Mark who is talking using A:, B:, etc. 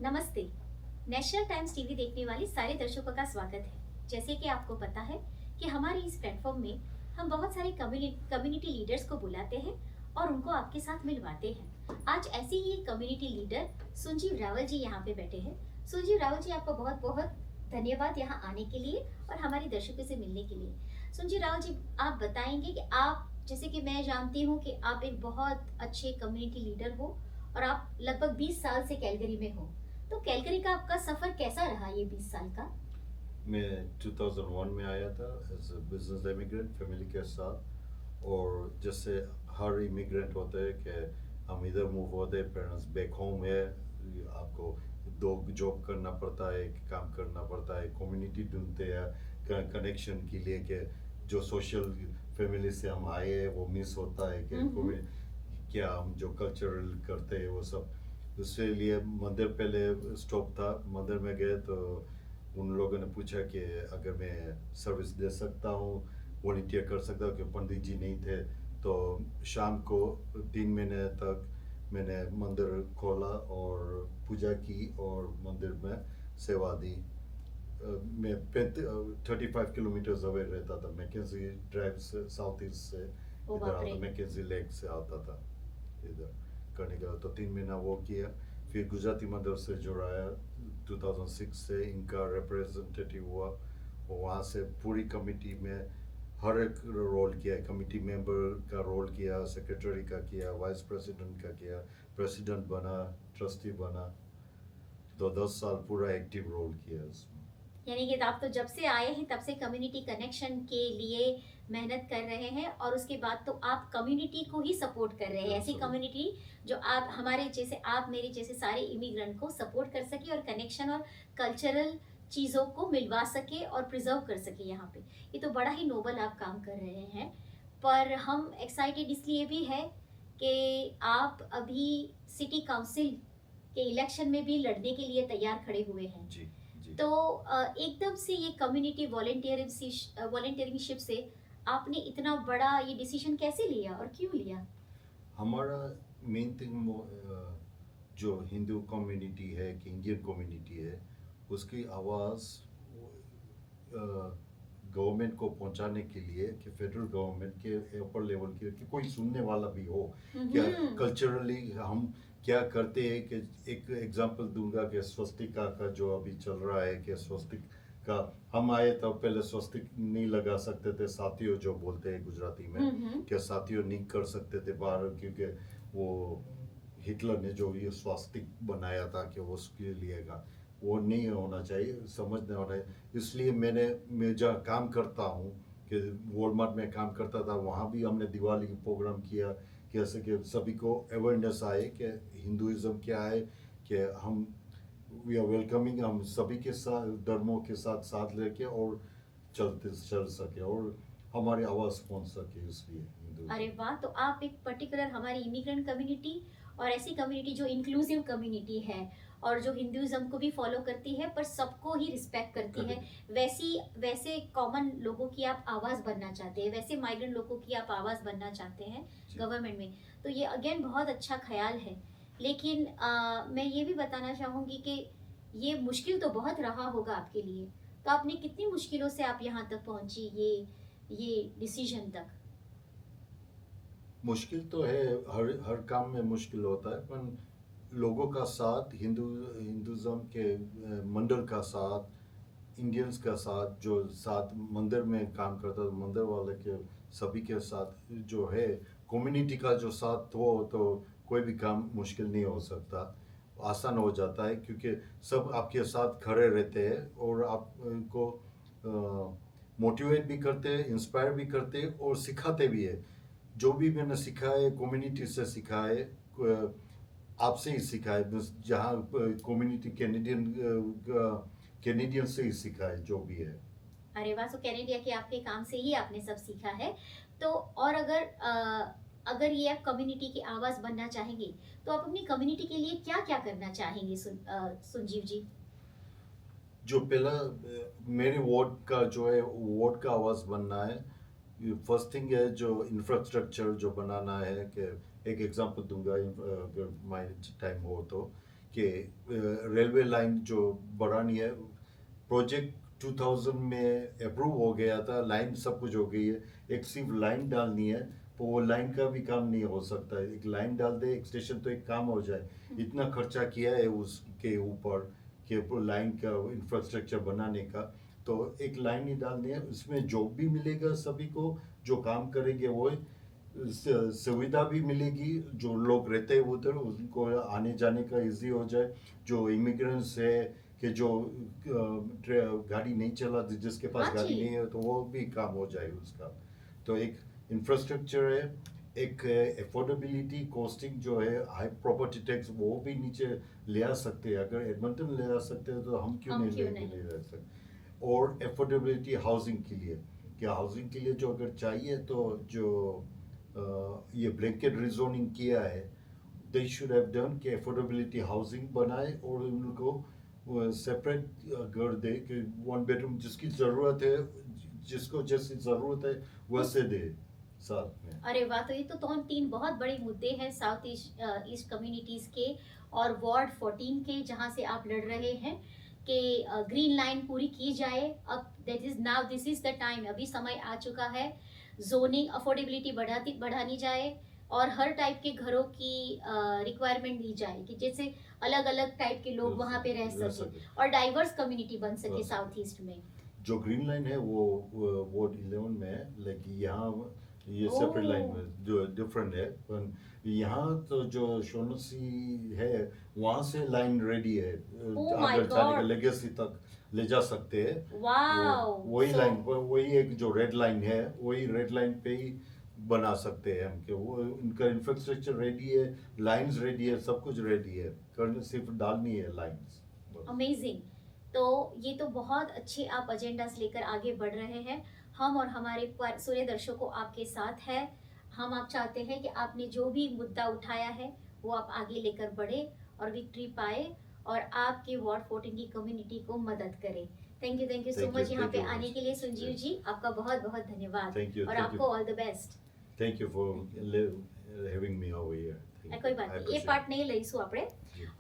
A: नमस्ते। National times TV देखने वाले सारे दर्शकों का स्वागत है। जैसे कि आपको पता है कि हमारे इस प्लेटफॉर्म में हम बहुत सारे कम्युनिटी लीडर्स को बुलाते हैं और उनको आपके साथ मिलवाते हैं। आज ऐसे ही एक कम्युनिटी लीडर सुंजीव रावल जी यहाँ पे बैठे हैं। सुंजीव रावल जी, आपको बहुत बहुत धन्यवाद यहाँ आने के लिए और हमारे दर्शकों से मिलने के लिए। सुंजीव रावल जी, आप बताएंगे कि आप, जैसे कि मैं जानती हूँ कि आप एक बहुत अच्छे कम्युनिटी लीडर हो और आप लगभग 20 साल से कैलगरी में हो। तो कैलगरी का आपका सफर कैसा रहा ये 20 साल का?
B: मैं 2001 में आया था as a business immigrant family के साथ। और जैसे हर इमिग्रेंट होता है कि हम इधर मूव होते हैं, पेरेंट्स बैक होम है, आपको दो जॉब करना पड़ता है, काम करना पड़ता है, कम्युनिटी ढूंढते हैं कनेक्शन के लिए कि जो सोशल फैमिली से हम आए हैं वो मिस होता है कि
A: हम्म।
B: क्या हम जो कल्चरल करते हैं वो सब। उसके लिए मंदिर पहले स्टॉप था, मंदिर में गए तो उन लोगों ने पूछा कि अगर मैं सर्विस दे सकता हूँ, वॉलंटियर कर सकता हूँ, कि पंडित जी नहीं थे। तो शाम को 3 महीने तक मैंने मंदिर खोला और पूजा की और मंदिर में सेवा दी। मैं 35 किलोमीटर अवे रहता था, मैकेजी ड्राइव से, साउथ ईस्ट से
A: ओ
B: इधर
A: बाप रे।
B: आता, मैकेजी लेक से आता था इधर करने का। तो 3 महीना वो किया, फिर गुजराती मंदिर से जुड़ाया 2006 से, इनका रिप्रेजेंटेटिव हुआ और वहाँ से पूरी कमेटी में हर एक रोल किया, कमेटी मेंबर का रोल किया, सेक्रेटरी का किया, वाइस प्रेसिडेंट का किया, प्रेसिडेंट बना, ट्रस्टी बना। तो 10 साल पूरा एक्टिव रोल किया उसमें।
A: यानी कि आप तो जब से आए हैं तब से कम्युनिटी कनेक्शन के लिए मेहनत कर रहे हैं और उसके बाद तो आप कम्युनिटी को ही सपोर्ट कर रहे हैं, ऐसी
B: Absolutely.
A: कम्युनिटी जो आप हमारे जैसे, आप मेरे जैसे सारे इमिग्रेंट को सपोर्ट कर सके और कनेक्शन और कल्चरल चीज़ों को मिलवा सके और प्रिजर्व कर सके यहाँ पे। ये तो बड़ा ही नोबल आप काम कर रहे हैं। पर हम एक्साइटेड इसलिए भी है कि आप अभी सिटी काउंसिल के इलेक्शन में भी लड़ने के लिए तैयार खड़े हुए हैं।
B: जी जी।
A: तो एकदम से ये कम्युनिटी वॉलंटियरिंगशिप से आपने इतना बड़ा ये डिसीजन कैसे लिया और क्यों लिया?
B: हमारा मेन थिंग जो हिंदू कम्युनिटी है कि इंडियन कम्युनिटी है, उसकी आवाज़ गवर्नमेंट को पहुंचाने के लिए, कि फेडरल गवर्नमेंट के ऊपर लेवल के, कि कोई सुनने वाला भी हो। क्या
A: हम्म।
B: कल्चरली हम क्या करते हैं, कि एक एग्जांपल दूंगा कि स्वस्तिका का जो अभी चल रहा है, कि स्वस्तिक का हम आए तब पहले स्वस्तिक नहीं लगा सकते थे, साथियों जो बोलते हैं गुजराती में,
A: हम्म।
B: क्या साथियों नहीं कर सकते थे बाहर, क्योंकि वो हिटलर ने जो ये स्वास्तिक बनाया था कि वो उसके लिए का वो नहीं होना चाहिए, समझना होना है। इसलिए मैं जहाँ काम करता हूँ, कि वॉलमार्ट में काम करता था, वहाँ भी हमने दिवाली प्रोग्राम किया, कैसे कि सभी को अवेयरनेस आए कि हिंदुइज्म क्या है, कि हम वी आर वेलकमिंग, हम सभी के साथ धर्मों के साथ साथ लेके और चल सके और हमारी आवाज़ पहुँच सके, इसलिए
A: अरे
B: हिंदुइज्म।
A: वाह! तो आप एक पर्टिकुलर हमारी इमिग्रेंट कम्युनिटी और ऐसी कम्युनिटी जो इंक्लूसिव कम्युनिटी है और जो हिंदुइज्म को भी फॉलो करती है पर सबको ही रिस्पेक्ट करती है,
B: करेक्ट।
A: वैसी वैसे कॉमन लोगों की आप आवाज़ बनना चाहते हैं, वैसे माइग्रेंट लोगों की आप आवाज़ बनना चाहते हैं
B: जी।
A: गवर्नमेंट में। तो ये अगेन बहुत अच्छा ख्याल है। लेकिन मैं ये भी बताना चाहूँगी कि ये मुश्किल तो बहुत रहा होगा आपके लिए। तो आपने कितनी मुश्किलों से आप यहाँ तक पहुँची, ये डिसीजन तक?
B: मुश्किल तो है, हर काम में मुश्किल होता है, पर लोगों का साथ, हिंदुज़म के मंदिर का साथ, इंडियंस का साथ, जो साथ मंदिर में काम करता है, मंदिर वाले के सभी के साथ जो है, कम्युनिटी का जो साथ हो, तो कोई भी काम मुश्किल नहीं हो सकता, आसान हो जाता है, क्योंकि सब आपके साथ खड़े रहते हैं और आपको मोटिवेट भी करते हैं, इंस्पायर भी करते हैं और सिखाते भी है। जो भी मैंने सीखा है कम्युनिटी से सीखा है, आपसे ही सीखा है, बस जहाँ कम्युनिटी कैनेडियन से ही सीखा है जो भी है।
A: अरे वाह! सो कनाडा के आपके काम से ही आपने सब सीखा है। तो और अगर ये आप कम्युनिटी की आवाज़ बनना चाहेंगे, तो आप अपनी कम्युनिटी के लिए क्या-क्या करना चाहेंगे संजीव जी?
B: जो पहला मेरे वार्ड का जो है, वार्ड का आवाज़ बनना है। फर्स्ट थिंग है जो इंफ्रास्ट्रक्चर जो बनाना है, कि एक एग्जांपल दूंगा, अगर माय टाइम हो तो, कि रेलवे लाइन जो बढ़ानी है, प्रोजेक्ट 2000 में अप्रूव हो गया था, लाइन सब कुछ हो गई है, एक सिर्फ लाइन डालनी है, तो वो लाइन का भी काम नहीं हो सकता है। एक लाइन डाल दे एक स्टेशन तो एक काम हो जाए। इतना खर्चा किया है उसके ऊपर कि लाइन का इंफ्रास्ट्रक्चर बनाने का, तो एक लाइन ही डालनी है, उसमें जॉब भी मिलेगा सभी को, जो काम करेंगे वो सुविधा भी मिलेगी, जो लोग रहते हैं उधर उनको आने जाने का इजी हो जाए, जो इमिग्रेंट्स है कि जो गाड़ी नहीं चला, जिसके पास
A: हाँ
B: गाड़ी
A: जी।
B: नहीं है तो वो भी काम हो जाए उसका। तो एक इंफ्रास्ट्रक्चर है, एक अफोर्डेबिलिटी कॉस्टिंग जो है, हाई प्रॉपर्टी टैक्स वो भी नीचे ले आ सकते हैं। अगर एडमंटन ले आ सकते हैं तो हम क्यों
A: हम
B: नहीं
A: क्यों
B: ले
A: नहीं।
B: ले आ सकते। और अफोर्डेबिलिटी हाउसिंग के लिए, क्या हाउसिंग के लिए जो अगर चाहिए तो जो ये ब्लैंकेट रिजोनिंग किया है, दे शुड हैव डन कि अफोर्डेबिलिटी हाउसिंग बनाए और उनको सेपरेट घर दे कि 1 बेडरूम जिसकी ज़रूरत है, जिसको जैसी ज़रूरत है वैसे दे साथ में।
A: अरे वाह! तो ये तो 3 बहुत बड़े मुद्दे हैं साउथ ईस्ट ईस्ट कम्युनिटीज़ के और वार्ड 14 के, जहाँ से आप लड़ रहे हैं कि ग्रीन लाइन पूरी की जाए। अब that is now this is the time, अभी समय आ चुका है। ज़ोनिंग अफोर्डेबिलिटी बढ़ानी जाए और हर टाइप के घरों की रिक्वायरमेंट दी जाए कि जैसे अलग-अलग टाइप के लोग वहाँ पे रह
B: रह
A: सकें
B: सके।
A: और डाइवर्स कम्युनिटी बन सके
B: बन
A: साउथ
B: सके।
A: ईस्ट में।
B: जो ग्रीन लाइन है वो वार्ड 11 में है, लेकिन यहाँ ये सेपरेट लाइन
A: ओह!
B: में जो डिफरेंट है, पर यहाँ तो जो शोनसी है वहाँ से लाइन रेडी है,
A: ओह माय
B: आगे जाने का
A: गॉड!
B: लेगेसी तक ले जा सकते हैं। वो
A: वॉव!
B: वही
A: सो
B: लाइन, वही एक जो रेड लाइन है, वही रेड लाइन पे ही बना सकते हैं हम, कि वो उनका इंफ्रास्ट्रक्चर रेडी है, लाइंस रेडी है, सब कुछ रेडी है, करने सिर्फ डालनी है लाइंस बस।
A: अमेजिंग। तो ये तो बहुत अच्छे आप एजेंडास लेकर आगे बढ़ रहे हैं। हम और हमारे सूर्य दर्शकों आपके साथ है। हम आप चाहते हैं कि आपने जो भी मुद्दा उठाया है वो आप आगे लेकर बढ़े और विक्ट्री पाए और आपके वार्ड 14 की कम्युनिटी को मदद करें। थैंक यू सो मच यहाँ
B: Thank
A: पे
B: you very
A: आने
B: much.
A: के लिए संजीव जी, आपका बहुत बहुत धन्यवाद और
B: Thank
A: आपको
B: you.
A: All the best.
B: Thank you for having me over here. Thank
A: कोई
B: you.
A: बात
B: I
A: नहीं, ये
B: appreciate
A: પાર્ટ
B: it.
A: નહીં લઈશું આપણે।
B: જી.